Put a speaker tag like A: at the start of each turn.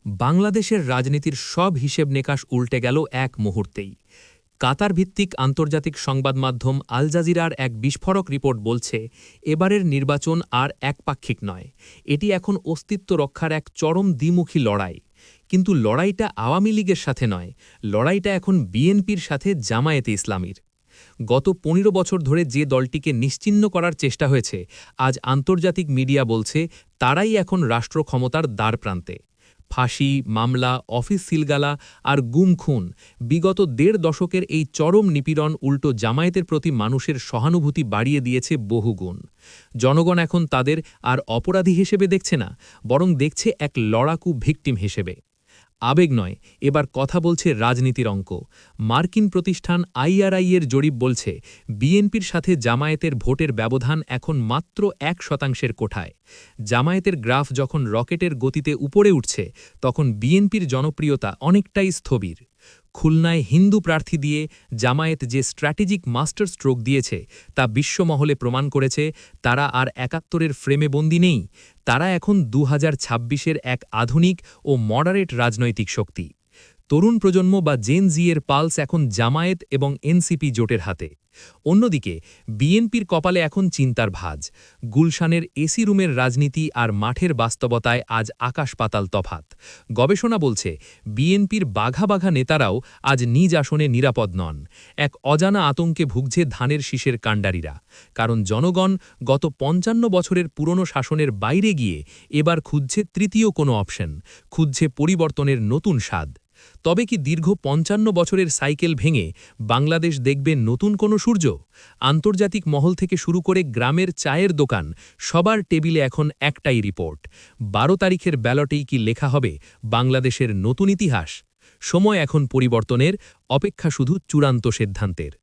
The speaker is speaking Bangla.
A: বাংলাদেশের রাজনীতির সব হিসেব নিকাশ উল্টে গেল এক মুহূর্তেই। কাতার ভিত্তিক আন্তর্জাতিক সংবাদ মাধ্যম আল জাজিরার এক বিস্ফোরক রিপোর্ট বলছে, এবারের নির্বাচন আর একপাক্ষিক নয়, এটি এখন অস্তিত্ব রক্ষার এক চরম দ্বিমুখী লড়াই। কিন্তু লড়াইটা আওয়ামী লীগের সাথে নয়, লড়াইটা এখন বিএনপির সাথে জামায়াতে ইসলামীর। গত ১৫ বছর ধরে যে দলটিকে নিশ্চিহ্ন করার চেষ্টা হয়েছে, আজ আন্তর্জাতিক মিডিয়া বলছে তারাই এখন রাষ্ট্র ক্ষমতার দ্বারপ্রান্তে। ফাঁসি, মামলা, অফিস সিলগালা আর গুম খুন, বিগত ১.৫ দশকের এই চরম নিপীড়ন উল্টো জামায়াতের প্রতি মানুষের সহানুভূতি বাড়িয়ে দিয়েছে বহুগুণ। জনগণ এখন তাদের আর অপরাধী হিসেবে দেখছে না, বরং দেখছে এক লড়াকু ভিকটিম হিসেবে। আবেগ নয়, এবার কথা বলছে রাজনীতির অঙ্ক। মার্কিন প্রতিষ্ঠান IRI এর জরিপ বলছে, বিএনপির সাথে জামায়াতের ভোটের ব্যবধান এখন মাত্র ১% কোঠায়। জামায়াতের গ্রাফ যখন রকেটের গতিতে উপরে উঠছে, তখন বিএনপির জনপ্রিয়তা অনেকটাই স্থবির। খুলনায় হিন্দু প্রার্থী দিয়ে জামায়াত যে স্ট্র্যাটেজিক মাস্টার স্ট্রোক দিয়েছে, তা বিশ্বমহলে প্রমাণ করেছে তারা আর ৭১-এর ফ্রেমে বন্দী নেই, তারা এখন ২০২৬-এর এক আধুনিক ও মডারেট রাজনৈতিক শক্তি। তরুণ প্রজন্ম বা জেন জি এর পালস এখন জামায়াত এবং এনসিপি জোটের হাতে। অন্যদিকে বিএনপির কপালে এখন চিন্তার ভাঁজ। গুলশানের এসি রুমের রাজনীতি আর মাঠের বাস্তবতায় আজ আকাশ পাতাল তফাত। গবেষণা বলছে, বিএনপির বাঘা বাঘা নেতারাও আজ নিজ আসনে নিরাপদ নন। এক অজানা আতঙ্কে ভুগছে ধানের শীষের কাণ্ডারিরা। কারণ জনগণ গত ৫৫ বছরের পুরনো শাসনের বাইরে গিয়ে এবার খুঁজছে তৃতীয় কোনো অপশন, খুঁজছে পরিবর্তনের নতুন স্বাদ। তবে কি দীর্ঘ ৫৫ বছরের সাইকেল ভেঙে বাংলাদেশ দেখবে নতুন কোনো সূর্য? আন্তর্জাতিক মহল থেকে শুরু করে গ্রামের চায়ের দোকান, সবার টেবিলে এখন একটাই রিপোর্ট। ১২ তারিখের ব্যালটেই কি লেখা হবে বাংলাদেশের নতুন ইতিহাস? সময় এখন পরিবর্তনের, অপেক্ষা শুধু চূড়ান্ত সিদ্ধান্তের।